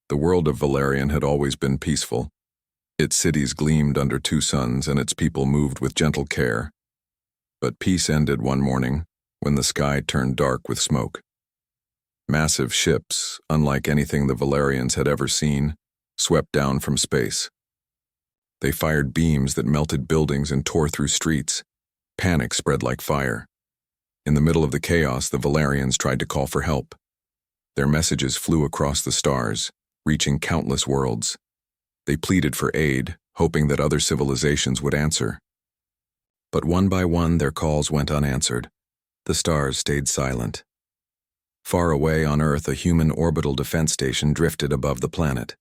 The world of Valerian had always been peaceful. Its cities gleamed under two suns, and its people moved with gentle care. But peace ended one morning when the sky turned dark with smoke. Massive ships, unlike anything the Valerians had ever seen, swept down from space. They fired beams that melted buildings and tore through streets. Panic spread like fire. In the middle of the chaos, the Valerians tried to call for help. Their messages flew across the stars, reaching countless worlds. They pleaded for aid, hoping that other civilizations would answer. But one by one, their calls went unanswered. The stars stayed silent. Far away on Earth, a human orbital defense station drifted above the planet.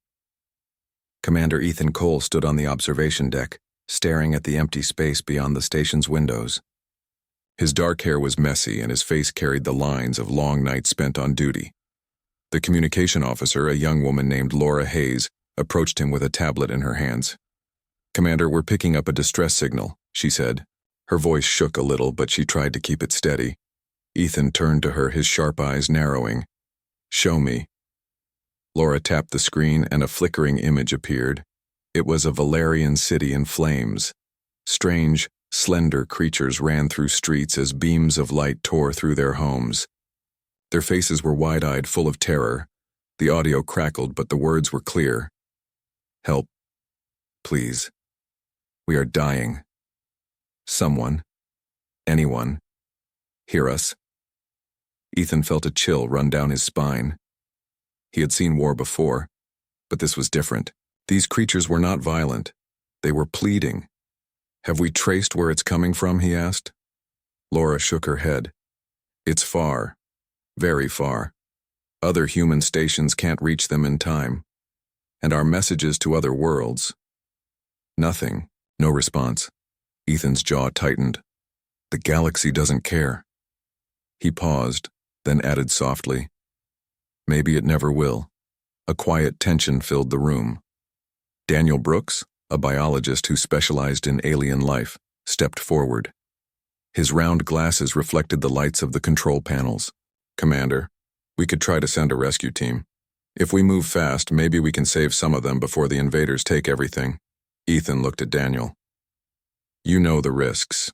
Commander Ethan Cole stood on the observation deck, staring at the empty space beyond the station's windows. His dark hair was messy, and his face carried the lines of long nights spent on duty. The communication officer, a young woman named Laura Hayes, approached him with a tablet in her hands. "Commander, we're picking up a distress signal," she said. Her voice shook a little, but she tried to keep it steady. Ethan turned to her, his sharp eyes narrowing. "Show me." Laura tapped the screen, and a flickering image appeared. It was a Valerian city in flames. Strange, slender creatures ran through streets as beams of light tore through their homes. Their faces were wide-eyed, full of terror. The audio crackled, but the words were clear. "Help. Please. We are dying. Someone. Anyone. Hear us." Ethan felt a chill run down his spine. He had seen war before, but this was different. These creatures were not violent. They were pleading. "Have we traced where it's coming from?" he asked. Laura shook her head. "It's far. Very far. Other human stations can't reach them in time. And our messages to other worlds." Nothing. No response. Ethan's jaw tightened. "The galaxy doesn't care." He paused, then added softly, "Maybe it never will." A quiet tension filled the room. Daniel Brooks, a biologist who specialized in alien life, stepped forward. His round glasses reflected the lights of the control panels. "Commander, we could try to send a rescue team. If we move fast, maybe we can save some of them before the invaders take everything." Ethan looked at Daniel. "You know the risks.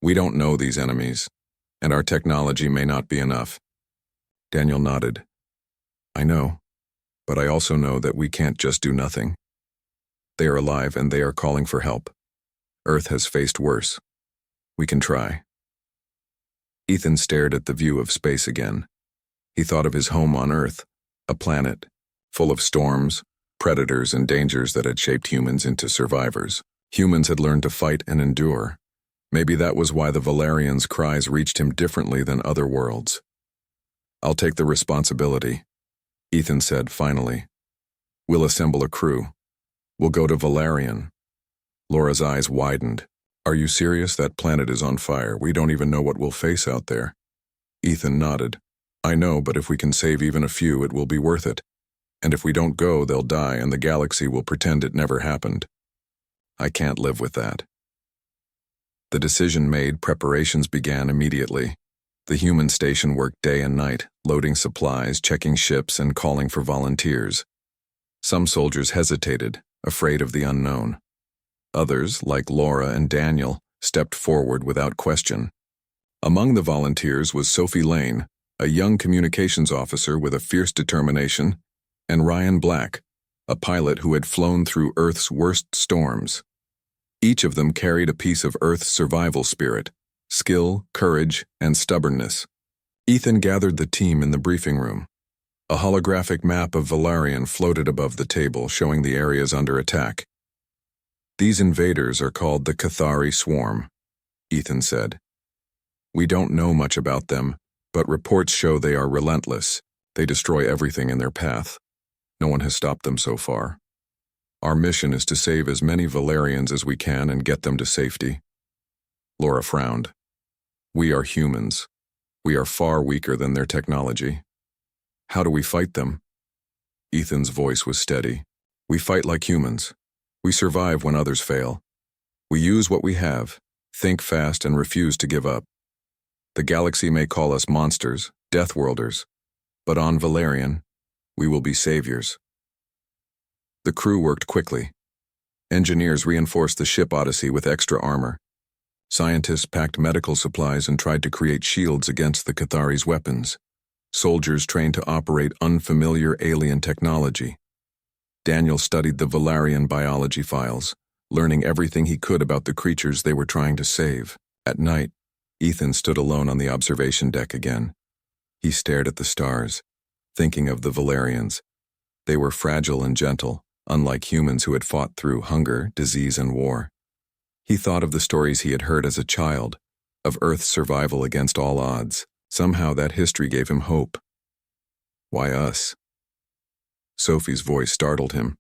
We don't know these enemies, and our technology may not be enough." Daniel nodded. "I know, but I also know that we can't just do nothing. They are alive, and they are calling for help. Earth has faced worse. We can try." Ethan stared at the view of space again. He thought of his home on Earth, a planet full of storms, predators, and dangers that had shaped humans into survivors. Humans had learned to fight and endure. Maybe that was why the Valerians' cries reached him differently than other worlds. "I'll take the responsibility," Ethan said finally. "We'll assemble a crew. We'll go to Valerian." Laura's eyes widened. "Are you serious? That planet is on fire. We don't even know what we'll face out there." Ethan nodded. "I know, but if we can save even a few, it will be worth it. And if we don't go, they'll die, and the galaxy will pretend it never happened. I can't live with that." The decision made, preparations began immediately. The human station worked day and night, loading supplies, checking ships, and calling for volunteers. Some soldiers hesitated, afraid of the unknown. Others, like Laura and Daniel, stepped forward without question. Among the volunteers was Sophie Lane, a young communications officer with a fierce determination, and Ryan Black, a pilot who had flown through Earth's worst storms. Each of them carried a piece of Earth's survival spirit, skill, courage, and stubbornness. Ethan gathered the team in the briefing room. A holographic map of Valerian floated above the table, showing the areas under attack. "These invaders are called the Cathari Swarm," Ethan said. "We don't know much about them, but reports show they are relentless. They destroy everything in their path. No one has stopped them so far. Our mission is to save as many Valerians as we can and get them to safety." Laura frowned. "We are humans. We are far weaker than their technology. How do we fight them?" Ethan's voice was steady. "We fight like humans. We survive when others fail. We use what we have, think fast, and refuse to give up. The galaxy may call us monsters, deathworlders, but on Valerian, we will be saviors." The crew worked quickly. Engineers reinforced the ship Odyssey with extra armor. Scientists packed medical supplies and tried to create shields against the Cathari's weapons. Soldiers trained to operate unfamiliar alien technology. Daniel studied the Valerian biology files, learning everything he could about the creatures they were trying to save. At night, Ethan stood alone on the observation deck again. He stared at the stars, thinking of the Valerians. They were fragile and gentle, unlike humans who had fought through hunger, disease, and war. He thought of the stories he had heard as a child, of Earth's survival against all odds. Somehow that history gave him hope. Why us? Sophie's voice startled him.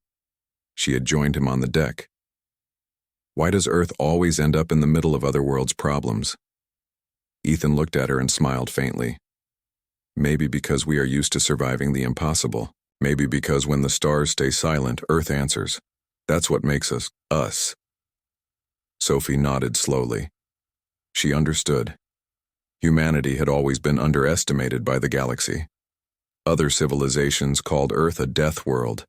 She had joined him on the deck. Why does Earth always end up in the middle of other worlds' problems? Ethan looked at her and smiled faintly. Maybe because we are used to surviving the impossible. Maybe because when the stars stay silent, Earth answers. That's what makes us, us. Sophie nodded slowly. She understood. Humanity had always been underestimated by the galaxy. Other civilizations called Earth a death world,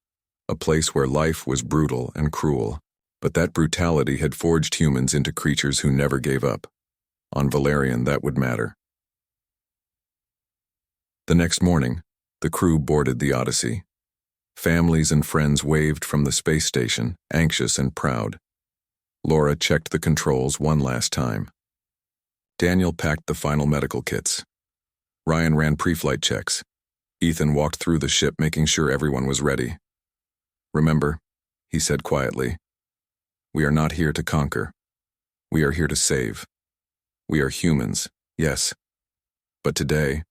a place where life was brutal and cruel. But that brutality had forged humans into creatures who never gave up. On Valerian, that would matter. The next morning, the crew boarded the Odyssey. Families and friends waved from the space station, anxious and proud. Laura checked the controls one last time. Daniel packed the final medical kits. Ryan ran pre-flight checks. Ethan walked through the ship, making sure everyone was ready. Remember, he said quietly, we are not here to conquer. We are here to save. We are humans, yes. But today,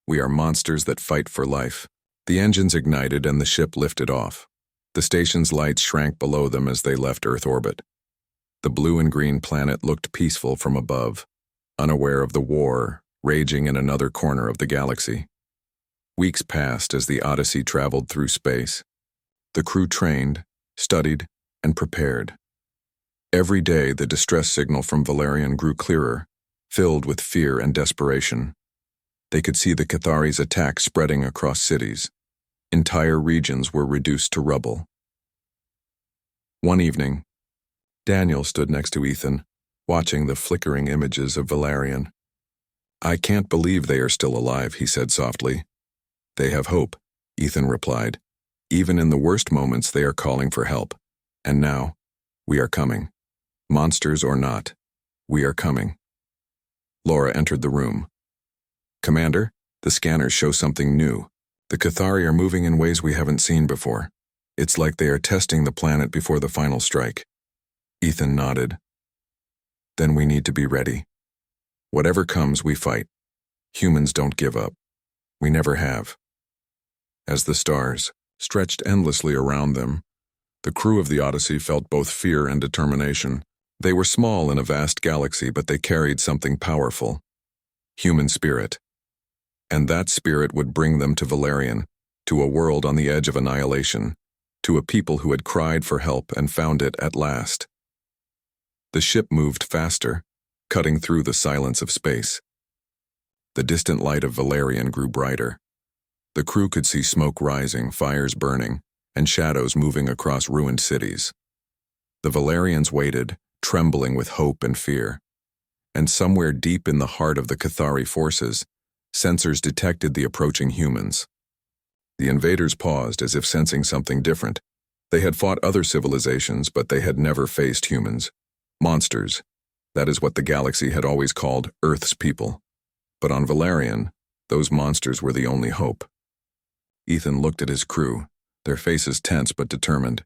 we are monsters that fight for life. The engines ignited and the ship lifted off. The station's lights shrank below them as they left Earth orbit. The blue and green planet looked peaceful from above, unaware of the war raging in another corner of the galaxy. Weeks passed as the Odyssey traveled through space. The crew trained, studied, and prepared. Every day the distress signal from Valerian grew clearer, filled with fear and desperation. They could see the Cathari's attack spreading across cities. Entire regions were reduced to rubble. One evening, Daniel stood next to Ethan, watching the flickering images of Valerian. I can't believe they are still alive, he said softly. They have hope, Ethan replied. Even in the worst moments they are calling for help. And now, we are coming. Monsters or not, we are coming. Laura entered the room. Commander, the scanners show something new. The Cathari are moving in ways we haven't seen before. It's like they are testing the planet before the final strike. Ethan nodded. Then we need to be ready. Whatever comes, we fight. Humans don't give up. We never have. As the stars stretched endlessly around them, the crew of the Odyssey felt both fear and determination. They were small in a vast galaxy, but they carried something powerful. Human spirit. And that spirit would bring them to Valerian, to a world on the edge of annihilation, to a people who had cried for help and found it at last. The ship moved faster, cutting through the silence of space. The distant light of Valerian grew brighter. The crew could see smoke rising, fires burning, and shadows moving across ruined cities. The Valerians waited, trembling with hope and fear. And somewhere deep in the heart of the Cathari forces, sensors detected the approaching humans. The invaders paused as if sensing something different. They had fought other civilizations, but they had never faced humans. Monsters. That is what the galaxy had always called Earth's people. But on Valerian, those monsters were the only hope. Ethan looked at his crew, their faces tense but determined.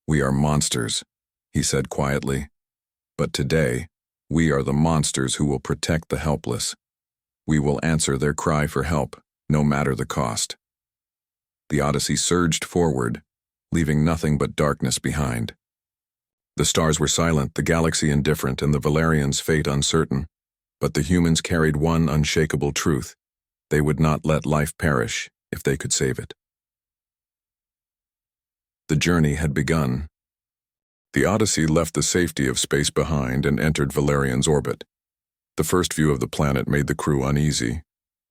We are monsters, he said quietly. But today, we are the monsters who will protect the helpless. We will answer their cry for help, no matter the cost. The Odyssey surged forward, leaving nothing but darkness behind. The stars were silent, the galaxy indifferent, and the Valerians' fate uncertain. But the humans carried one unshakable truth. They would not let life perish if they could save it. The journey had begun. The Odyssey left the safety of space behind and entered Valerian's orbit. The first view of the planet made the crew uneasy.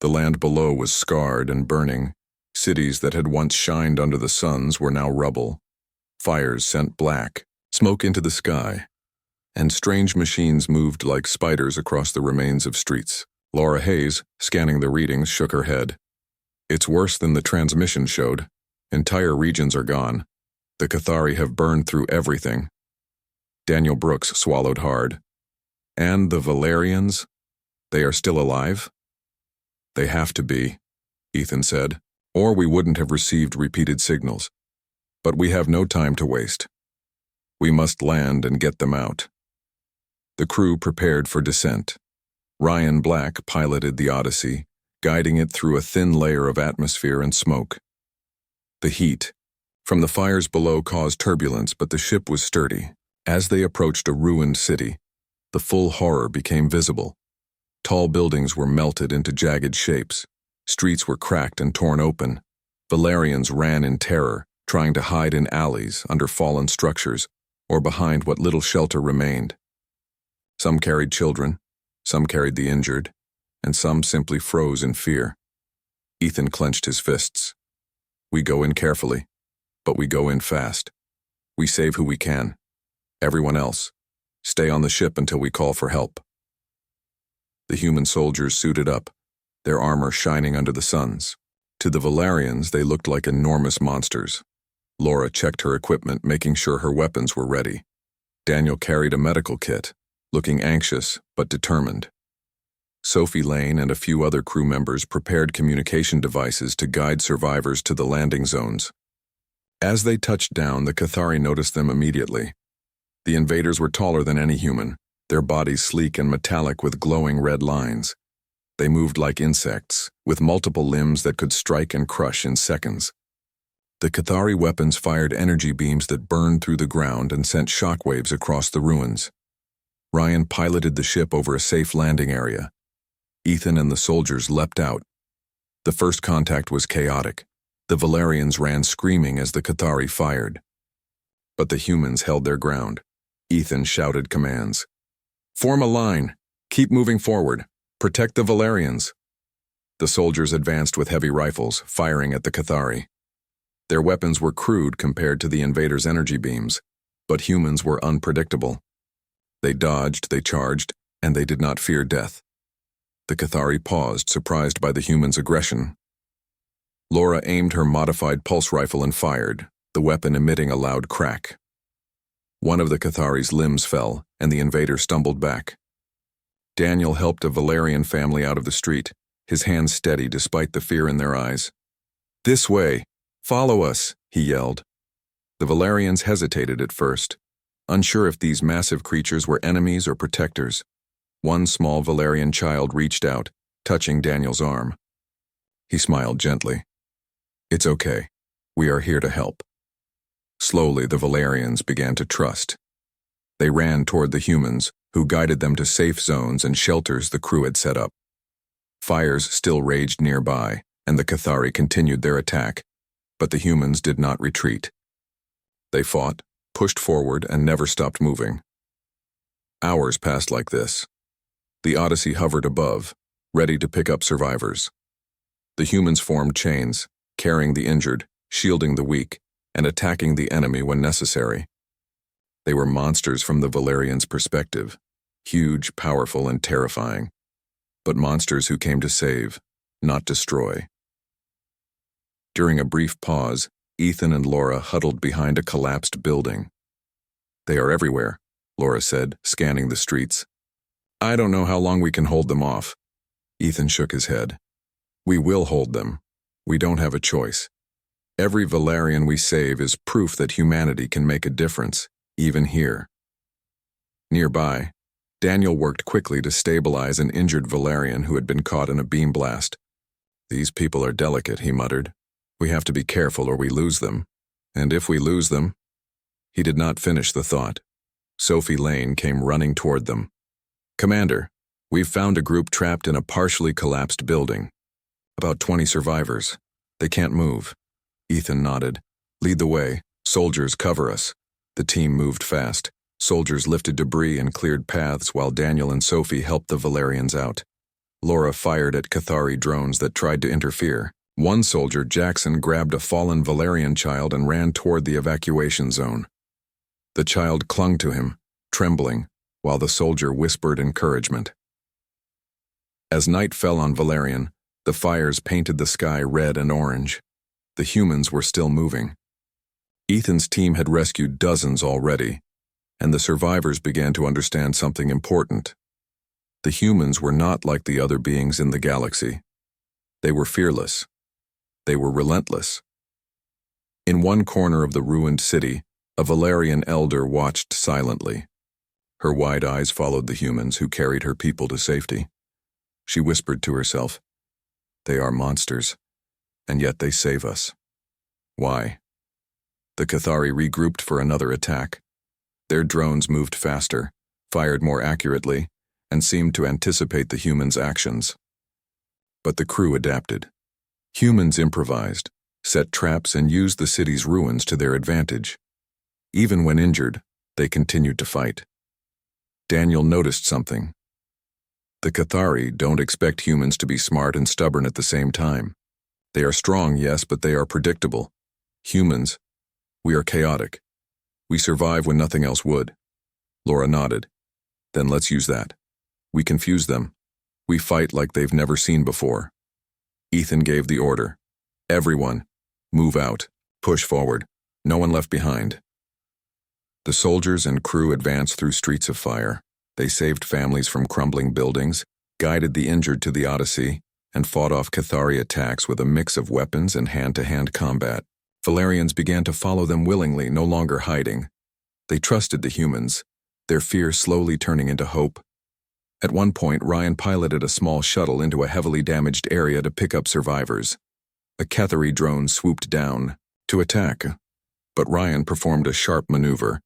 The land below was scarred and burning, Cities that had once shined under the suns were now rubble. Fires sent black smoke into the sky, and strange machines moved like spiders across the remains of streets. Laura Hayes, scanning the readings, shook her head. It's worse than the transmission showed. Entire regions are gone. The Cathari have burned through everything. Daniel Brooks swallowed hard. And the Valerians? They are still alive? They have to be, Ethan said, or we wouldn't have received repeated signals. But we have no time to waste. We must land and get them out. The crew prepared for descent. Ryan Black piloted the Odyssey, guiding it through a thin layer of atmosphere and smoke. The heat from the fires below caused turbulence, but the ship was sturdy. As they approached a ruined city, the full horror became visible. Tall buildings were melted into jagged shapes. Streets were cracked and torn open. Valerians ran in terror, trying to hide in alleys, under fallen structures, or behind what little shelter remained. Some carried children, some carried the injured, and some simply froze in fear. Ethan clenched his fists. We go in carefully, but we go in fast. We save who we can. Everyone else, stay on the ship until we call for help. The human soldiers suited up, their armor shining under the suns. To the Valerians, they looked like enormous monsters. Laura checked her equipment, making sure her weapons were ready. Daniel carried a medical kit, looking anxious but determined. Sophie Lane and a few other crew members prepared communication devices to guide survivors to the landing zones. As they touched down, the Cathari noticed them immediately. The invaders were taller than any human, their bodies sleek and metallic with glowing red lines. They moved like insects, with multiple limbs that could strike and crush in seconds. The Cathari weapons fired energy beams that burned through the ground and sent shockwaves across the ruins. Ryan piloted the ship over a safe landing area. Ethan and the soldiers leapt out. The first contact was chaotic. The Valerians ran screaming as the Cathari fired. But the humans held their ground. Ethan shouted commands. Form a line. Keep moving forward. Protect the Valerians. The soldiers advanced with heavy rifles, firing at the Cathari. Their weapons were crude compared to the invaders' energy beams, but humans were unpredictable. They dodged, they charged, and they did not fear death. The Cathari paused, surprised by the humans' aggression. Laura aimed her modified pulse rifle and fired, the weapon emitting a loud crack. One of the Cathari's limbs fell, and the invader stumbled back. Daniel helped a Valerian family out of the street, his hands steady despite the fear in their eyes. This way! Follow us! He yelled. The Valerians hesitated at first, unsure if these massive creatures were enemies or protectors. One small Valerian child reached out, touching Daniel's arm. He smiled gently. It's okay. We are here to help. Slowly, the Valerians began to trust. They ran toward the humans, who guided them to safe zones and shelters the crew had set up. Fires still raged nearby, and the Cathari continued their attack, but the humans did not retreat. They fought, pushed forward, and never stopped moving. Hours passed like this. The Odyssey hovered above, ready to pick up survivors. The humans formed chains, carrying the injured, shielding the weak, and attacking the enemy when necessary. They were monsters from the Valerians' perspective, huge, powerful, and terrifying, but monsters who came to save, not destroy. During a brief pause, Ethan and Laura huddled behind a collapsed building. They are everywhere, Laura said, scanning the streets. I don't know how long we can hold them off. Ethan shook his head. We will hold them. We don't have a choice. Every Valerian we save is proof that humanity can make a difference, even here. Nearby, Daniel worked quickly to stabilize an injured Valerian who had been caught in a beam blast. These people are delicate, he muttered. We have to be careful or we lose them. And if we lose them... He did not finish the thought. Sophie Lane came running toward them. Commander, we've found a group trapped in a partially collapsed building. About 20 survivors. They can't move. Ethan nodded. Lead the way. Soldiers, cover us. The team moved fast. Soldiers lifted debris and cleared paths while Daniel and Sophie helped the Valerians out. Laura fired at Cathari drones that tried to interfere, One soldier, Jackson, grabbed a fallen Valerian child and ran toward the evacuation zone. The child clung to him, trembling, while the soldier whispered encouragement. As night fell on Valerian, the fires painted the sky red and orange. The humans were still moving. Ethan's team had rescued dozens already, and the survivors began to understand something important. The humans were not like the other beings in the galaxy. They were fearless. They were relentless. In one corner of the ruined city, a Valerian elder watched silently. Her wide eyes followed the humans who carried her people to safety. She whispered to herself, "They are monsters, and yet they save us. Why?" The Cathari regrouped for another attack. Their drones moved faster, fired more accurately, and seemed to anticipate the humans' actions. But the crew adapted. Humans improvised, set traps, and used the city's ruins to their advantage. Even when injured, they continued to fight. Daniel noticed something. The Cathari don't expect humans to be smart and stubborn at the same time. They are strong, yes, but they are predictable. Humans, we are chaotic. We survive when nothing else would. Laura nodded. Then let's use that. We confuse them. We fight like they've never seen before. Ethan gave the order. Everyone, move out, push forward, no one left behind. The soldiers and crew advanced through streets of fire. They saved families from crumbling buildings, guided the injured to the Odyssey, and fought off Cathari attacks with a mix of weapons and hand-to-hand combat. Valerians began to follow them willingly, no longer hiding. They trusted the humans, their fear slowly turning into hope. At one point, Ryan piloted a small shuttle into a heavily damaged area to pick up survivors. A Cathari drone swooped down to attack, but Ryan performed a sharp maneuver,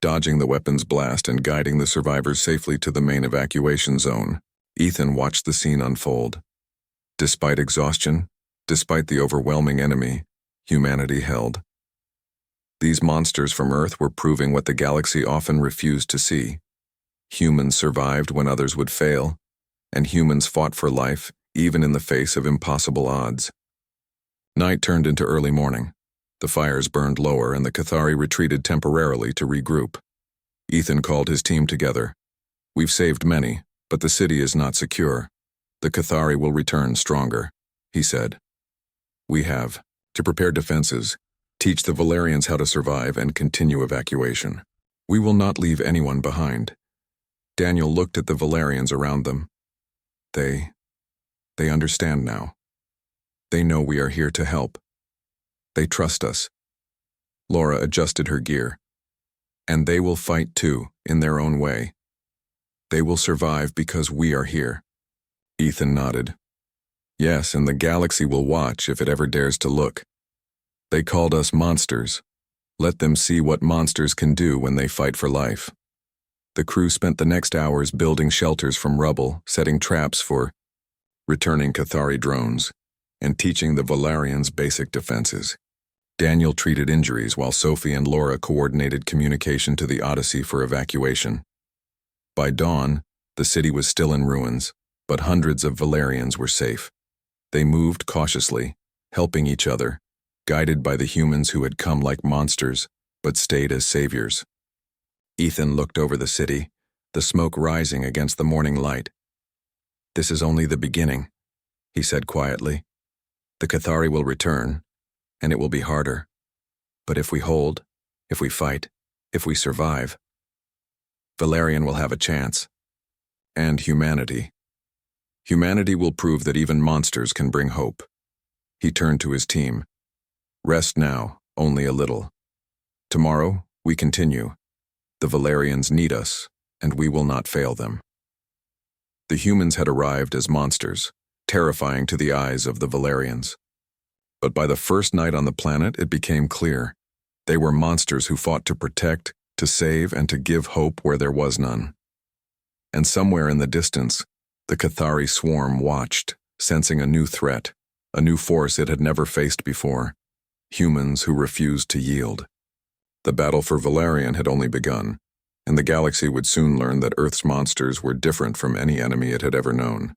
dodging the weapon's blast and guiding the survivors safely to the main evacuation zone. Ethan watched the scene unfold. Despite exhaustion, despite the overwhelming enemy, humanity held. These monsters from Earth were proving what the galaxy often refused to see. Humans survived when others would fail, and humans fought for life, even in the face of impossible odds. Night turned into early morning. The fires burned lower, and the Cathari retreated temporarily to regroup. Ethan called his team together. "We've saved many, but the city is not secure. The Cathari will return stronger," he said. "We have to prepare defenses, teach the Valerians how to survive, and continue evacuation. We will not leave anyone behind." Daniel looked at the Valerians around them. They understand now. They know we are here to help. They trust us. Laura adjusted her gear. And they will fight too, in their own way. They will survive because we are here. Ethan nodded. Yes, and the galaxy will watch if it ever dares to look. They called us monsters. Let them see what monsters can do when they fight for life. The crew spent the next hours building shelters from rubble, setting traps for returning Cathari drones, and teaching the Valerians basic defenses. Daniel treated injuries while Sophie and Laura coordinated communication to the Odyssey for evacuation. By dawn, the city was still in ruins, but hundreds of Valerians were safe. They moved cautiously, helping each other, guided by the humans who had come like monsters, but stayed as saviors. Ethan looked over the city, the smoke rising against the morning light. "This is only the beginning," he said quietly. "The Cathari will return, and it will be harder. But if we hold, if we fight, if we survive, Valerian will have a chance. And humanity. Humanity will prove that even monsters can bring hope." He turned to his team. "Rest now, only a little. Tomorrow, we continue. The Valerians need us, and we will not fail them." The humans had arrived as monsters, terrifying to the eyes of the Valerians. But by the first night on the planet, it became clear. They were monsters who fought to protect, to save, and to give hope where there was none. And somewhere in the distance, the Cathari swarm watched, sensing a new threat, a new force it had never faced before. Humans who refused to yield. The battle for Valerian had only begun, and the galaxy would soon learn that Earth's monsters were different from any enemy it had ever known.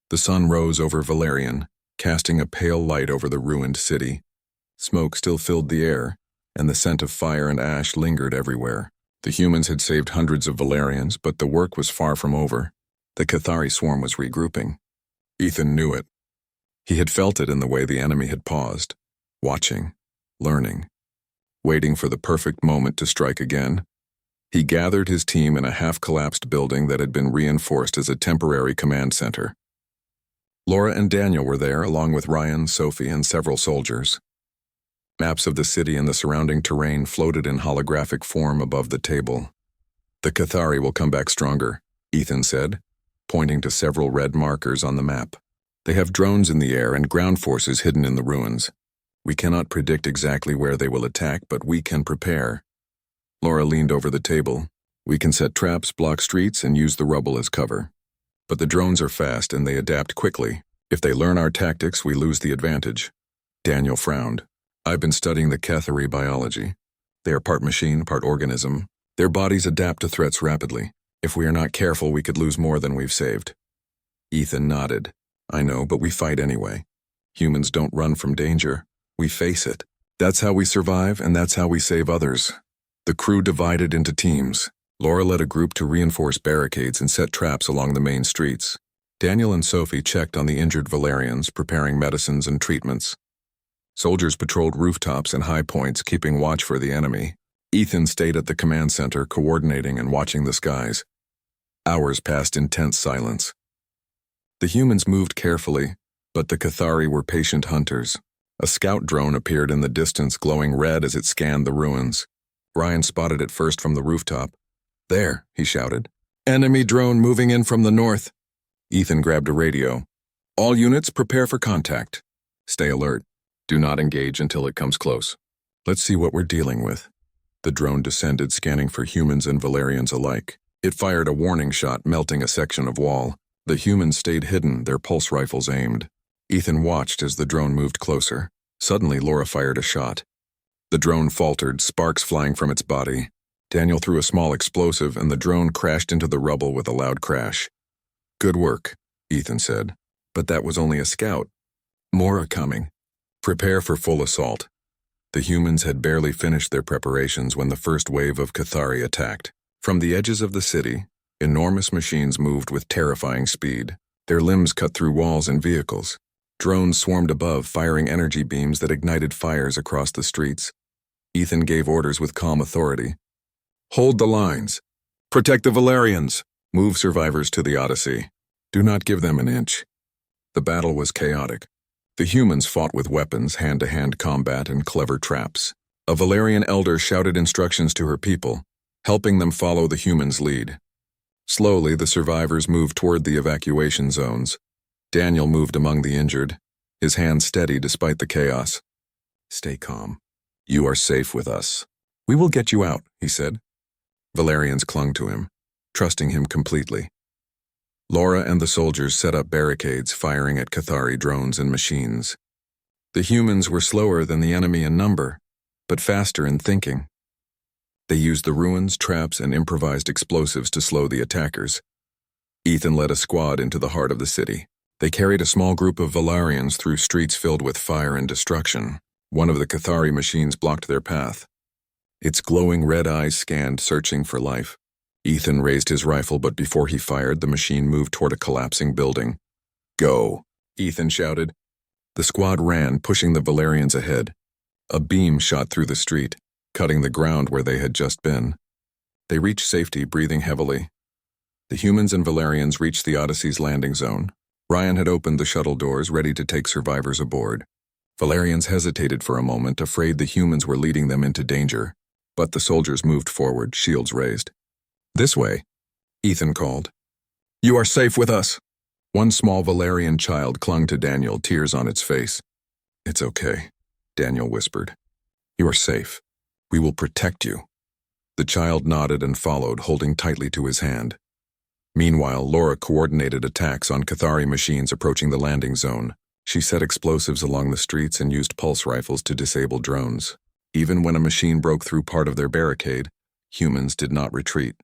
The sun rose over Valerian, casting a pale light over the ruined city. Smoke still filled the air, and the scent of fire and ash lingered everywhere. The humans had saved hundreds of Valerians, but the work was far from over. The Cathari swarm was regrouping. Ethan knew it. He had felt it in the way the enemy had paused, watching, learning, waiting for the perfect moment to strike again. He gathered his team in a half-collapsed building that had been reinforced as a temporary command center. Laura and Daniel were there, along with Ryan, Sophie, and several soldiers. Maps of the city and the surrounding terrain floated in holographic form above the table. "The Cathari will come back stronger," Ethan said, pointing to several red markers on the map. "They have drones in the air and ground forces hidden in the ruins. We cannot predict exactly where they will attack, but we can prepare." Laura leaned over the table. "We can set traps, block streets, and use the rubble as cover. But the drones are fast and they adapt quickly. If they learn our tactics, we lose the advantage." Daniel frowned. "I've been studying the Cathari biology. They are part machine, part organism. Their bodies adapt to threats rapidly. If we are not careful, we could lose more than we've saved." Ethan nodded. "I know, but we fight anyway. Humans don't run from danger. We face it. That's how we survive, and that's how we save others." The crew divided into teams. Laura led a group to reinforce barricades and set traps along the main streets. Daniel and Sophie checked on the injured Valerians, preparing medicines and treatments. Soldiers patrolled rooftops and high points, keeping watch for the enemy. Ethan stayed at the command center, coordinating and watching the skies. Hours passed in tense silence. The humans moved carefully, but the Cathari were patient hunters. A scout drone appeared in the distance, glowing red as it scanned the ruins. Ryan spotted it first from the rooftop. "There," he shouted. "Enemy drone moving in from the north." Ethan grabbed a radio. "All units prepare for contact. Stay alert. Do not engage until it comes close. Let's see what we're dealing with." The drone descended, scanning for humans and Valerians alike. It fired a warning shot, melting a section of wall. The humans stayed hidden, their pulse rifles aimed. Ethan watched as the drone moved closer. Suddenly, Laura fired a shot. The drone faltered, sparks flying from its body. Daniel threw a small explosive, and the drone crashed into the rubble with a loud crash. "Good work," Ethan said. "But that was only a scout. More are coming. Prepare for full assault." The humans had barely finished their preparations when the first wave of Cathari attacked. From the edges of the city, enormous machines moved with terrifying speed. Their limbs cut through walls and vehicles. Drones swarmed above, firing energy beams that ignited fires across the streets. Ethan gave orders with calm authority. "Hold the lines. Protect the Valerians. Move survivors to the Odyssey. Do not give them an inch." The battle was chaotic. The humans fought with weapons, hand-to-hand combat, and clever traps. A Valerian elder shouted instructions to her people, helping them follow the humans' lead. Slowly, the survivors moved toward the evacuation zones. Daniel moved among the injured, his hands steady despite the chaos. "Stay calm. You are safe with us. We will get you out," he said. Valerians clung to him, trusting him completely. Laura and the soldiers set up barricades, firing at Cathari drones and machines. The humans were slower than the enemy in number, but faster in thinking. They used the ruins, traps, and improvised explosives to slow the attackers. Ethan led a squad into the heart of the city. They carried a small group of Valerians through streets filled with fire and destruction. One of the Cathari machines blocked their path. Its glowing red eyes scanned, searching for life. Ethan raised his rifle, but before he fired, the machine moved toward a collapsing building. "Go," Ethan shouted. The squad ran, pushing the Valerians ahead. A beam shot through the street, cutting the ground where they had just been. They reached safety, breathing heavily. The humans and Valerians reached the Odyssey's landing zone. Ryan had opened the shuttle doors, ready to take survivors aboard. Valerians hesitated for a moment, afraid the humans were leading them into danger. But the soldiers moved forward, shields raised. "This way," Ethan called. "You are safe with us." One small Valerian child clung to Daniel, tears on its face. "It's okay," Daniel whispered. "You are safe. We will protect you." The child nodded and followed, holding tightly to his hand. Meanwhile, Laura coordinated attacks on Cathari machines approaching the landing zone. She set explosives along the streets and used pulse rifles to disable drones. Even when a machine broke through part of their barricade, humans did not retreat.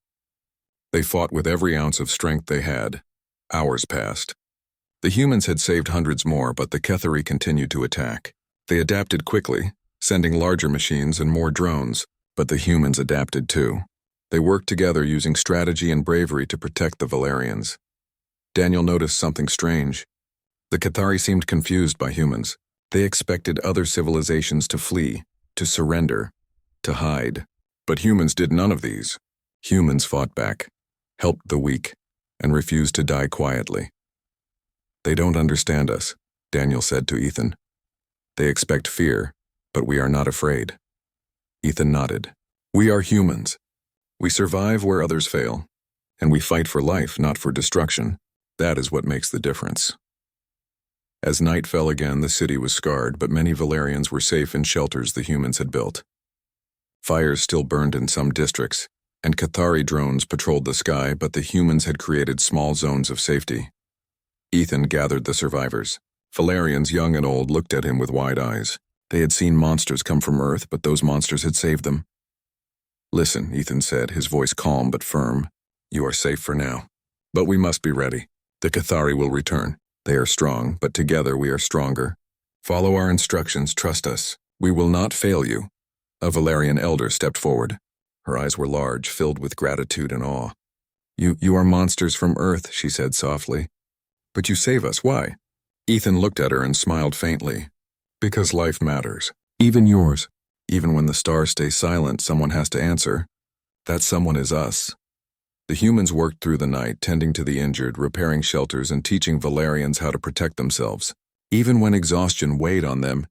They fought with every ounce of strength they had. Hours passed. The humans had saved hundreds more, but the Kethari continued to attack. They adapted quickly, sending larger machines and more drones, but the humans adapted too. They worked together using strategy and bravery to protect the Valerians. Daniel noticed something strange. The Kethari seemed confused by humans. They expected other civilizations to flee, to surrender, to hide. But humans did none of these. Humans fought back, helped the weak, and refused to die quietly. "They don't understand us," Daniel said to Ethan. "They expect fear, but we are not afraid." Ethan nodded. "We are humans. We survive where others fail, and we fight for life, not for destruction. That is what makes the difference." As night fell again, the city was scarred, but many Valerians were safe in shelters the humans had built. Fires still burned in some districts, and Kethari drones patrolled the sky, but the humans had created small zones of safety. Ethan gathered the survivors. Valerians, young and old, looked at him with wide eyes. They had seen monsters come from Earth, but those monsters had saved them. "Listen," Ethan said, his voice calm but firm. "You are safe for now. But we must be ready. The Kethari will return. They are strong, but together we are stronger. Follow our instructions, trust us. We will not fail you." A Valerian elder stepped forward. Her eyes were large, filled with gratitude and awe. You are monsters from Earth," she said softly. "But you save us, why?" Ethan looked at her and smiled faintly. "Because life matters. Even yours. Even when the stars stay silent, someone has to answer. That someone is us." The humans worked through the night, tending to the injured, repairing shelters, and teaching Valerians how to protect themselves. Even when exhaustion weighed on them,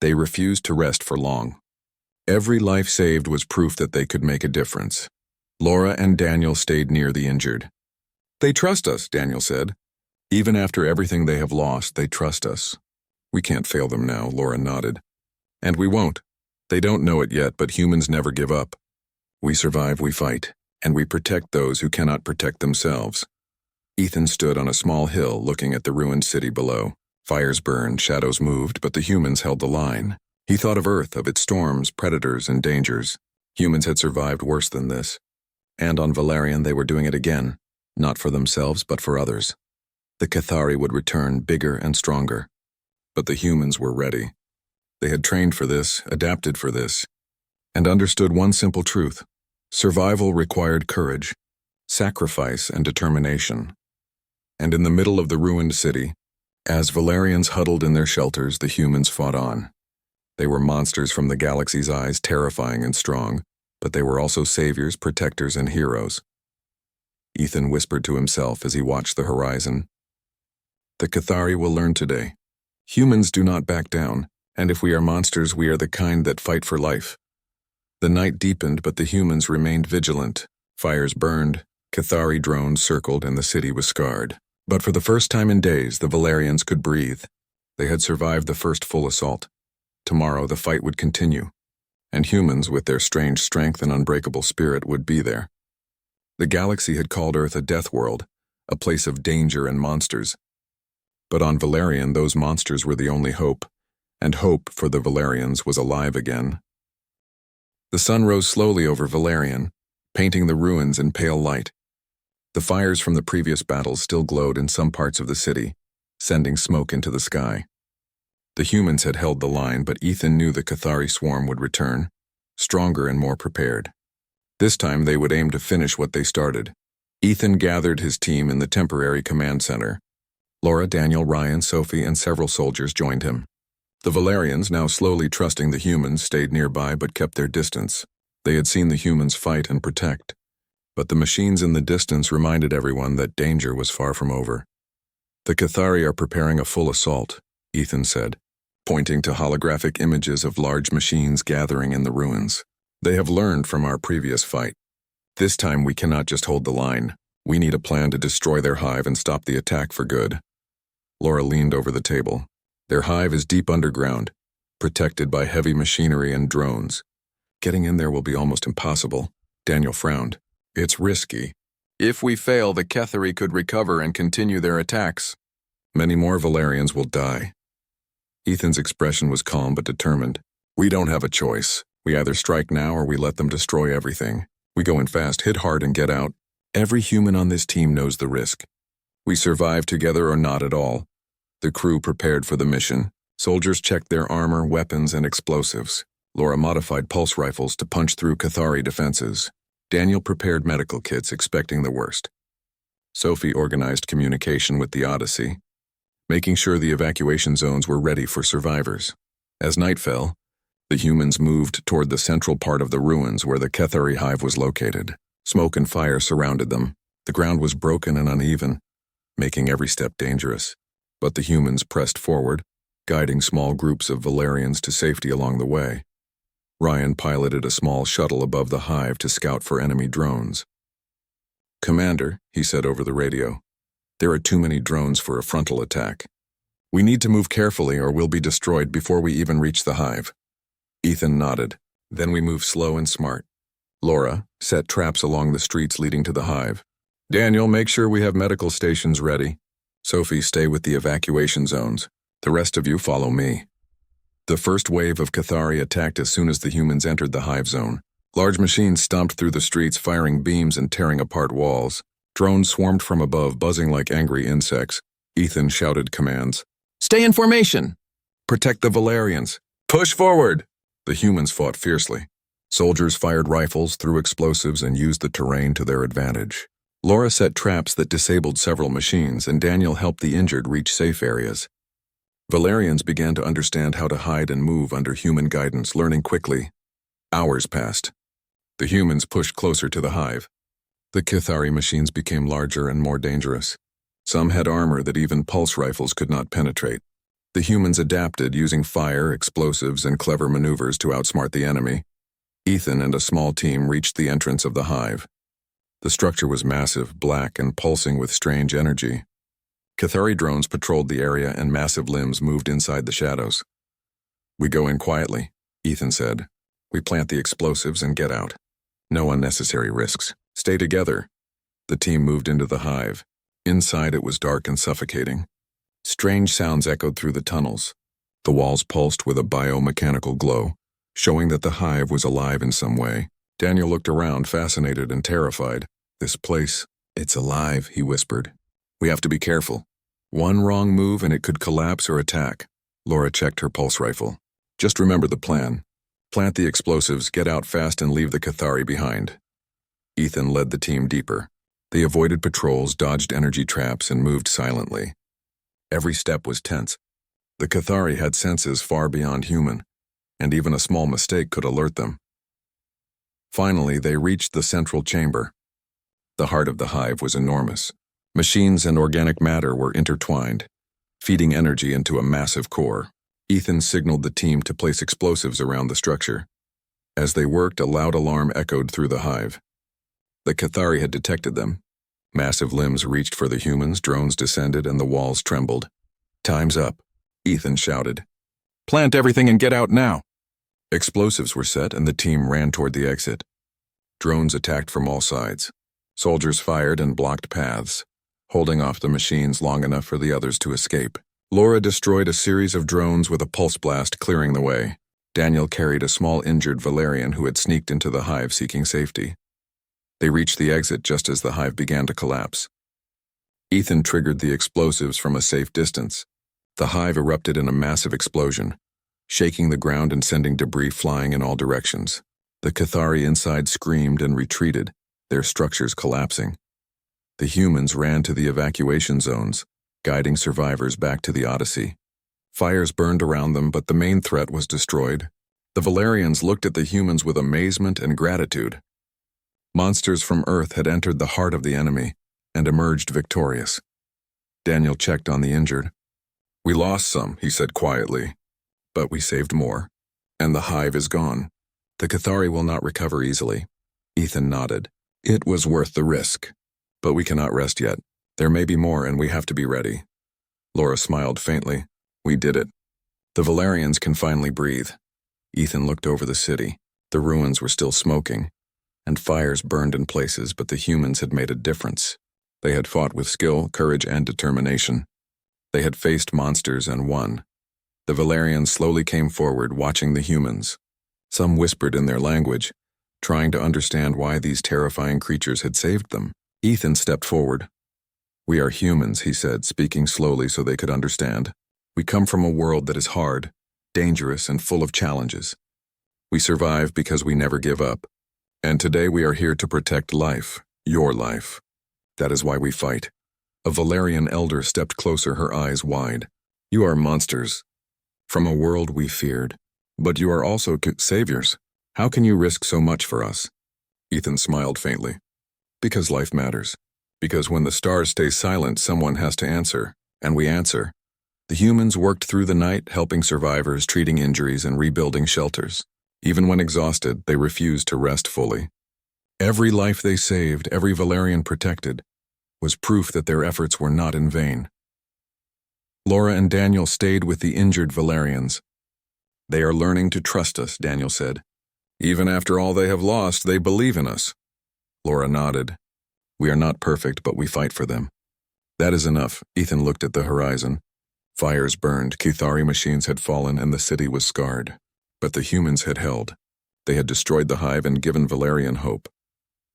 they refused to rest for long. Every life saved was proof that they could make a difference. Laura and Daniel stayed near the injured. "They trust us," Daniel said. "Even after everything they have lost, they trust us." "We can't fail them now," Laura nodded. "And we won't. They don't know it yet, but humans never give up. We survive, we fight, and we protect those who cannot protect themselves." Ethan stood on a small hill looking at the ruined city below. Fires burned, shadows moved, but the humans held the line. He thought of Earth, of its storms, predators, and dangers. Humans had survived worse than this. And on Valerian they were doing it again, not for themselves but for others. The Kethari would return bigger and stronger. But the humans were ready. They had trained for this, adapted for this, and understood one simple truth. Survival required courage, sacrifice, and determination. And in the middle of the ruined city, as Valerians huddled in their shelters, the humans fought on. They were monsters from the galaxy's eyes, terrifying and strong, but they were also saviors, protectors, and heroes. Ethan whispered to himself as he watched the horizon. "The Kethari will learn today. Humans do not back down, and if we are monsters, we are the kind that fight for life." The night deepened, but the humans remained vigilant. Fires burned, Kethari drones circled, and the city was scarred. But for the first time in days, the Valerians could breathe. They had survived the first full assault. Tomorrow the fight would continue, and humans, with their strange strength and unbreakable spirit, would be there. The galaxy had called Earth a death world, a place of danger and monsters. But on Valerian, those monsters were the only hope, and hope for the Valerians was alive again. The sun rose slowly over Valerian, painting the ruins in pale light. The fires from the previous battles still glowed in some parts of the city, sending smoke into the sky. The humans had held the line, but Ethan knew the Kethari swarm would return, stronger and more prepared. This time they would aim to finish what they started. Ethan gathered his team in the temporary command center. Laura, Daniel, Ryan, Sophie, and several soldiers joined him. The Valerians, now slowly trusting the humans, stayed nearby but kept their distance. They had seen the humans fight and protect. But the machines in the distance reminded everyone that danger was far from over. "The Kethari are preparing a full assault," Ethan said, pointing to holographic images of large machines gathering in the ruins. "They have learned from our previous fight. This time we cannot just hold the line. We need a plan to destroy their hive and stop the attack for good." Laura leaned over the table. "Their hive is deep underground, protected by heavy machinery and drones. Getting in there will be almost impossible." Daniel frowned. "It's risky. If we fail, the Kethari could recover and continue their attacks. Many more Valerians will die." Ethan's expression was calm but determined. "We don't have a choice. We either strike now or we let them destroy everything. We go in fast, hit hard, and get out. Every human on this team knows the risk. We survive together or not at all. The crew prepared for the mission. Soldiers checked their armor, weapons, and explosives. Laura modified pulse rifles to punch through Cathari defenses. Daniel prepared medical kits, expecting the worst. Sophie organized communication with the Odyssey, making sure the evacuation zones were ready for survivors. As night fell, the humans moved toward the central part of the ruins where the Cathari hive was located. Smoke and fire surrounded them. The ground was broken and uneven, making every step dangerous. But the humans pressed forward, guiding small groups of Valerians to safety along the way. Ryan piloted a small shuttle above the hive to scout for enemy drones. "Commander," he said over the radio, "there are too many drones for a frontal attack. We need to move carefully or we'll be destroyed before we even reach the hive." Ethan nodded. "Then we move slow and smart." Laura set traps along the streets leading to the hive. "Daniel, make sure we have medical stations ready. Sophie, stay with the evacuation zones. The rest of you follow me." The first wave of Cathari attacked as soon as the humans entered the hive zone. Large machines stomped through the streets, firing beams and tearing apart walls. Drones swarmed from above, buzzing like angry insects. Ethan shouted commands. "Stay in formation! Protect the Valerians! Push forward!" The humans fought fiercely. Soldiers fired rifles, threw explosives, and used the terrain to their advantage. Laura set traps that disabled several machines, and Daniel helped the injured reach safe areas. Valerians began to understand how to hide and move under human guidance, learning quickly. Hours passed. The humans pushed closer to the hive. The Cathari machines became larger and more dangerous. Some had armor that even pulse rifles could not penetrate. The humans adapted, using fire, explosives, and clever maneuvers to outsmart the enemy. Ethan and a small team reached the entrance of the hive. The structure was massive, black, and pulsing with strange energy. Cathari drones patrolled the area and massive limbs moved inside the shadows. "We go in quietly," Ethan said. "We plant the explosives and get out. No unnecessary risks. Stay together." The team moved into the hive. Inside it was dark and suffocating. Strange sounds echoed through the tunnels. The walls pulsed with a biomechanical glow, showing that the hive was alive in some way. Daniel looked around, fascinated and terrified. "This place, it's alive," he whispered. "We have to be careful. One wrong move and it could collapse or attack." Laura checked her pulse rifle. "Just remember the plan. Plant the explosives, get out fast, and leave the Cathari behind." Ethan led the team deeper. They avoided patrols, dodged energy traps, and moved silently. Every step was tense. The Cathari had senses far beyond human, and even a small mistake could alert them. Finally, they reached the central chamber. The heart of the hive was enormous. Machines and organic matter were intertwined, feeding energy into a massive core. Ethan signaled the team to place explosives around the structure. As they worked, a loud alarm echoed through the hive. The Cathari had detected them. Massive limbs reached for the humans, drones descended, and the walls trembled. "Time's up," Ethan shouted. "Plant everything and get out now." Explosives were set, and the team ran toward the exit. Drones attacked from all sides. Soldiers fired and blocked paths, holding off the machines long enough for the others to escape. Laura destroyed a series of drones with a pulse blast, clearing the way. Daniel carried a small injured Valerian who had sneaked into the hive seeking safety. They reached the exit just as the hive began to collapse. Ethan triggered the explosives from a safe distance. The hive erupted in a massive explosion, shaking the ground and sending debris flying in all directions. The Cathari inside screamed and retreated, their structures collapsing. The humans ran to the evacuation zones, guiding survivors back to the Odyssey. Fires burned around them, but the main threat was destroyed. The Valerians looked at the humans with amazement and gratitude. Monsters from Earth had entered the heart of the enemy and emerged victorious. Daniel checked on the injured. "We lost some," he said quietly, "but we saved more. And the hive is gone. The Cathari will not recover easily." Ethan nodded. "It was worth the risk. But we cannot rest yet. There may be more, and we have to be ready." Laura smiled faintly. "We did it. The Valerians can finally breathe." Ethan looked over the city. The ruins were still smoking, and fires burned in places, but the humans had made a difference. They had fought with skill, courage, and determination. They had faced monsters and won. The Valerians slowly came forward, watching the humans. Some whispered in their language, trying to understand why these terrifying creatures had saved them. Ethan stepped forward. We are humans, he said, speaking slowly so they could understand. We come from a world that is hard, dangerous, and full of challenges. We survive because we never give up. And today we are here to protect life, your life. That is why we fight. A Valerian elder stepped closer, her eyes wide. You are monsters. From a world we feared. But you are also saviors. How can you risk so much for us? Ethan smiled faintly. Because life matters. Because when the stars stay silent, someone has to answer. And we answer. The humans worked through the night, helping survivors, treating injuries, and rebuilding shelters. Even when exhausted, they refused to rest fully. Every life they saved, every Valerian protected, was proof that their efforts were not in vain. Laura and Daniel stayed with the injured Valerians. They are learning to trust us, Daniel said. Even after all they have lost, they believe in us. Laura nodded. We are not perfect, but we fight for them. That is enough. Ethan looked at the horizon. Fires burned, Cathari machines had fallen, and the city was scarred. But the humans had held. They had destroyed the hive and given Valerian hope.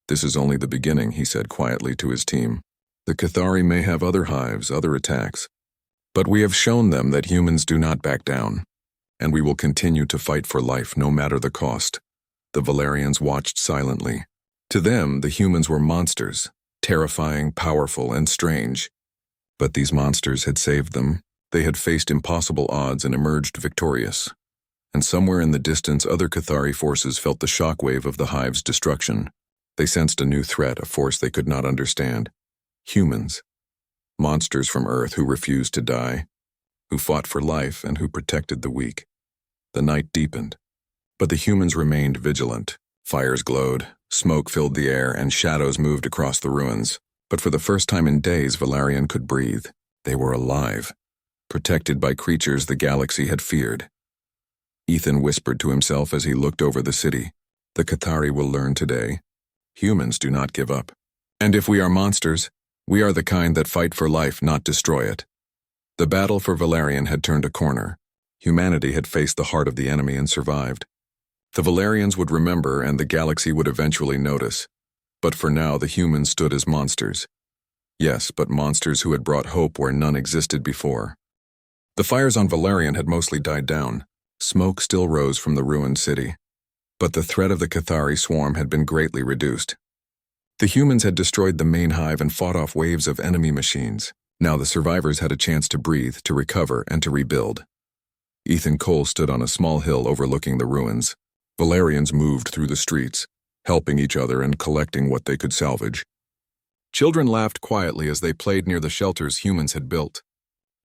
This is only the beginning, he said quietly to his team. The Cathari may have other hives, other attacks. But we have shown them that humans do not back down. And we will continue to fight for life, no matter the cost. The Valerians watched silently. To them, the humans were monsters, terrifying, powerful, and strange. But these monsters had saved them. They had faced impossible odds and emerged victorious. And somewhere in the distance, other Cathari forces felt the shockwave of the hive's destruction. They sensed a new threat, a force they could not understand. Humans. Monsters from Earth who refused to die, who fought for life, and who protected the weak. The night deepened. But the humans remained vigilant. Fires glowed, smoke filled the air, and shadows moved across the ruins. But for the first time in days, Valerian could breathe. They were alive, protected by creatures the galaxy had feared. Ethan whispered to himself as he looked over the city. The Cathari will learn today. Humans do not give up. And if we are monsters, we are the kind that fight for life, not destroy it. The battle for Valerian had turned a corner. Humanity had faced the heart of the enemy and survived. The Valerians would remember, and the galaxy would eventually notice. But for now, the humans stood as monsters. Yes, but monsters who had brought hope where none existed before. The fires on Valerian had mostly died down. Smoke still rose from the ruined city. But the threat of the Cathari swarm had been greatly reduced. The humans had destroyed the main hive and fought off waves of enemy machines. Now the survivors had a chance to breathe, to recover, and to rebuild. Ethan Cole stood on a small hill overlooking the ruins. Valerians moved through the streets, helping each other and collecting what they could salvage. Children laughed quietly as they played near the shelters humans had built.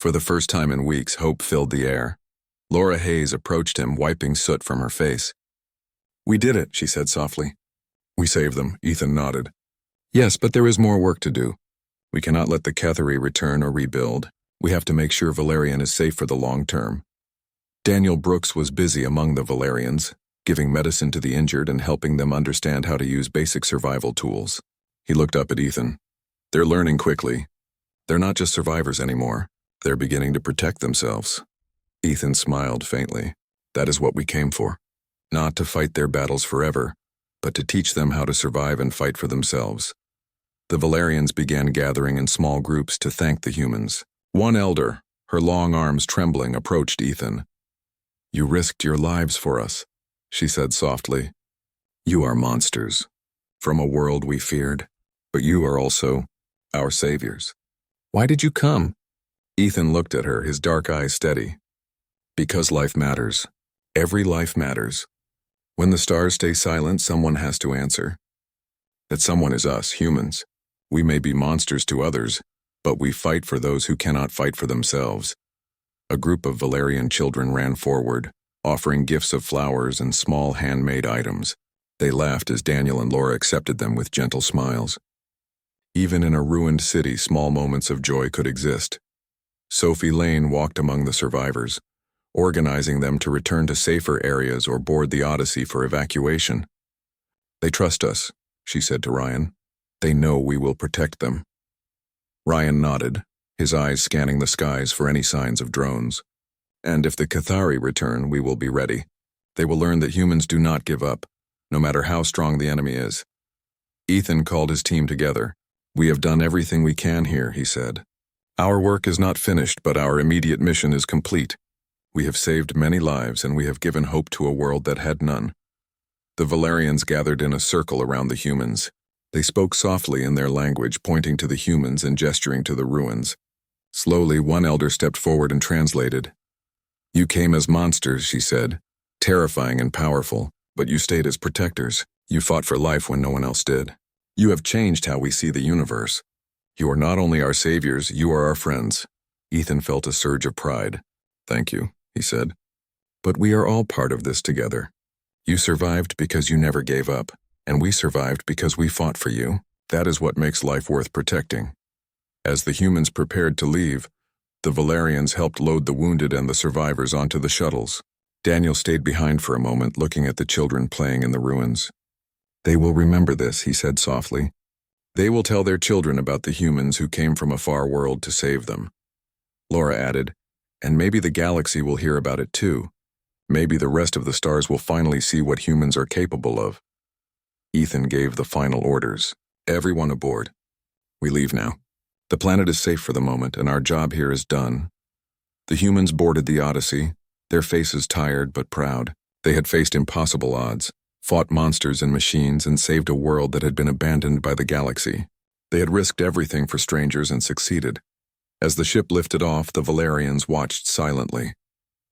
For the first time in weeks, hope filled the air. Laura Hayes approached him, wiping soot from her face. We did it, she said softly. We saved them, Ethan nodded. Yes, but there is more work to do. We cannot let the Cathari return or rebuild. We have to make sure Valerian is safe for the long term. Daniel Brooks was busy among the Valerians, giving medicine to the injured and helping them understand how to use basic survival tools. He looked up at Ethan. They're learning quickly. They're not just survivors anymore. They're beginning to protect themselves. Ethan smiled faintly. That is what we came for. Not to fight their battles forever, but to teach them how to survive and fight for themselves. The Valerians began gathering in small groups to thank the humans. One elder, her long arms trembling, approached Ethan. You risked your lives for us, she said softly. You are monsters, from a world we feared, but you are also our saviors. Why did you come? Ethan looked at her, his dark eyes steady. Because life matters. Every life matters. When the stars stay silent, someone has to answer. That someone is us, humans. We may be monsters to others, but we fight for those who cannot fight for themselves. A group of Valerian children ran forward, offering gifts of flowers and small handmade items. They laughed as Daniel and Laura accepted them with gentle smiles. Even in a ruined city, small moments of joy could exist. Sophie Lane walked among the survivors, organizing them to return to safer areas or board the Odyssey for evacuation. They trust us, she said to Ryan. They know we will protect them. Ryan nodded, his eyes scanning the skies for any signs of drones. And if the Cathari return, we will be ready. They will learn that humans do not give up, no matter how strong the enemy is. Ethan called his team together. "We have done everything we can here," he said. "Our work is not finished, but our immediate mission is complete. We have saved many lives, and we have given hope to a world that had none." The Valerians gathered in a circle around the humans. They spoke softly in their language, pointing to the humans and gesturing to the ruins. Slowly, one elder stepped forward and translated. "You came as monsters," she said, "terrifying and powerful, but you stayed as protectors. You fought for life when no one else did. You have changed how we see the universe. You are not only our saviors, you are our friends." Ethan felt a surge of pride. "Thank you," he said. "But we are all part of this together. You survived because you never gave up, and we survived because we fought for you. That is what makes life worth protecting." As the humans prepared to leave, the Valerians helped load the wounded and the survivors onto the shuttles. Daniel stayed behind for a moment, looking at the children playing in the ruins. "They will remember this," he said softly. "They will tell their children about the humans who came from a far world to save them." Laura added, "And maybe the galaxy will hear about it too. Maybe the rest of the stars will finally see what humans are capable of." Ethan gave the final orders. "Everyone aboard. We leave now. The planet is safe for the moment, and our job here is done." The humans boarded the Odyssey, their faces tired but proud. They had faced impossible odds, fought monsters and machines, and saved a world that had been abandoned by the galaxy. They had risked everything for strangers and succeeded. As the ship lifted off, the Valerians watched silently.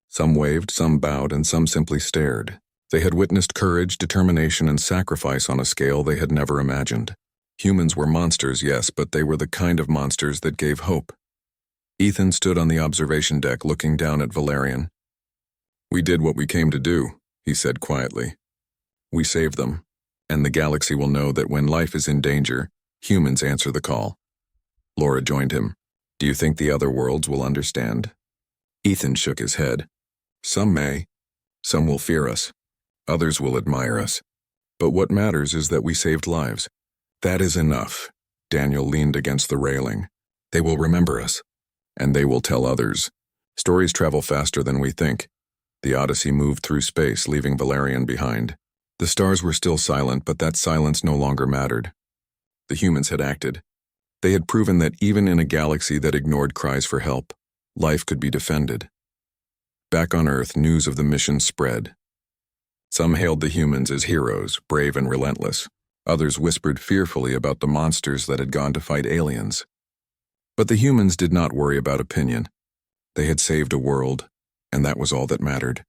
Some waved, some bowed, and some simply stared. They had witnessed courage, determination, and sacrifice on a scale they had never imagined. Humans were monsters, yes, but they were the kind of monsters that gave hope. Ethan stood on the observation deck looking down at Valerian. "We did what we came to do," he said quietly. "We saved them, and the galaxy will know that when life is in danger, humans answer the call." Laura joined him. "Do you think the other worlds will understand?" Ethan shook his head. "Some may. Some will fear us. Others will admire us. But what matters is that we saved lives. That is enough." Daniel leaned against the railing. "They will remember us, and they will tell others. Stories travel faster than we think." The Odyssey moved through space, leaving Valerian behind. The stars were still silent, but that silence no longer mattered. The humans had acted. They had proven that even in a galaxy that ignored cries for help, life could be defended. Back on Earth, news of the mission spread. Some hailed the humans as heroes, brave and relentless. Others whispered fearfully about the monsters that had gone to fight aliens. But the humans did not worry about opinion. They had saved a world, and that was all that mattered.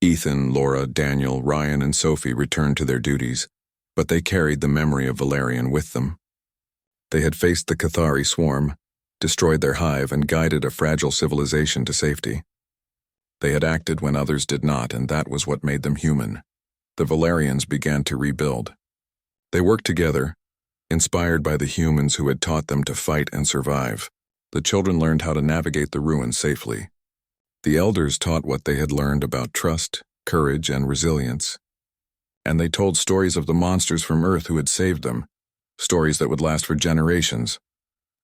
Ethan, Laura, Daniel, Ryan, and Sophie returned to their duties, but they carried the memory of Valerian with them. They had faced the Cathari swarm, destroyed their hive, and guided a fragile civilization to safety. They had acted when others did not, and that was what made them human. The Valerians began to rebuild. They worked together, inspired by the humans who had taught them to fight and survive. The children learned how to navigate the ruins safely. The elders taught what they had learned about trust, courage, and resilience. And they told stories of the monsters from Earth who had saved them, stories that would last for generations.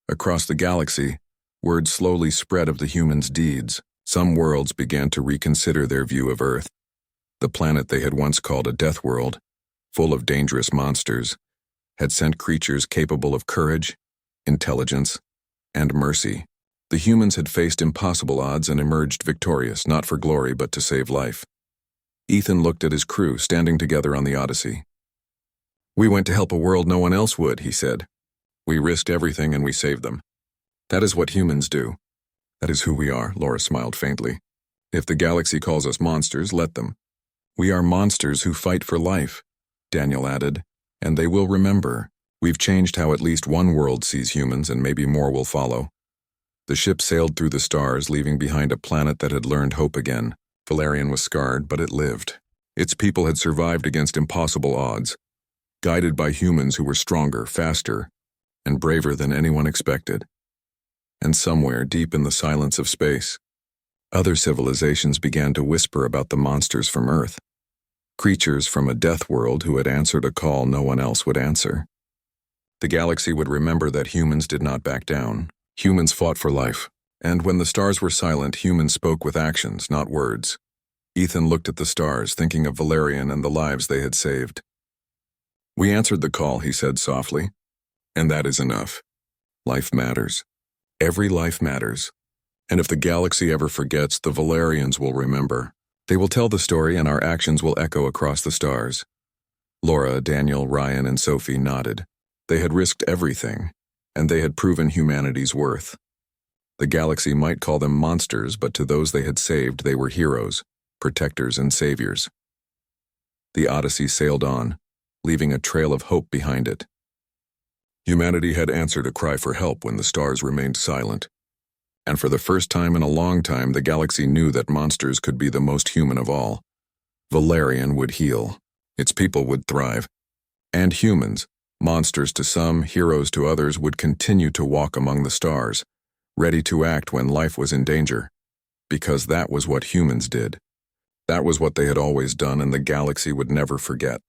Across the galaxy, word slowly spread of the humans' deeds. Some worlds began to reconsider their view of Earth. The planet they had once called a death world, full of dangerous monsters, had sent creatures capable of courage, intelligence, and mercy. The humans had faced impossible odds and emerged victorious, not for glory but to save life. Ethan looked at his crew standing together on the Odyssey. "We went to help a world no one else would," he said. "We risked everything and we saved them. That is what humans do. That is who we are," Laura smiled faintly. "If the galaxy calls us monsters, let them. We are monsters who fight for life," Daniel added, "and they will remember. We've changed how at least one world sees humans, and maybe more will follow." The ship sailed through the stars, leaving behind a planet that had learned hope again. Valerian was scarred, but it lived. Its people had survived against impossible odds, guided by humans who were stronger, faster, and braver than anyone expected. And somewhere, deep in the silence of space, other civilizations began to whisper about the monsters from Earth. Creatures from a death world who had answered a call no one else would answer. The galaxy would remember that humans did not back down. Humans fought for life. And when the stars were silent, humans spoke with actions, not words. Ethan looked at the stars, thinking of Valerian and the lives they had saved. "We answered the call," he said softly, And that is enough. Life matters. Every life matters. And if the galaxy ever forgets, the Valerians will remember. They will tell the story and our actions will echo across the stars. Laura, Daniel, Ryan, and Sophie nodded. They had risked everything, and they had proven humanity's worth. The galaxy might call them monsters, but to those they had saved, they were heroes, protectors, and saviors. The Odyssey sailed on, leaving a trail of hope behind it. Humanity had answered a cry for help when the stars remained silent. And for the first time in a long time, the galaxy knew that monsters could be the most human of all. Valerian would heal. Its people would thrive. And humans, monsters to some, heroes to others, would continue to walk among the stars, ready to act when life was in danger. Because that was what humans did. That was what they had always done, and the galaxy would never forget.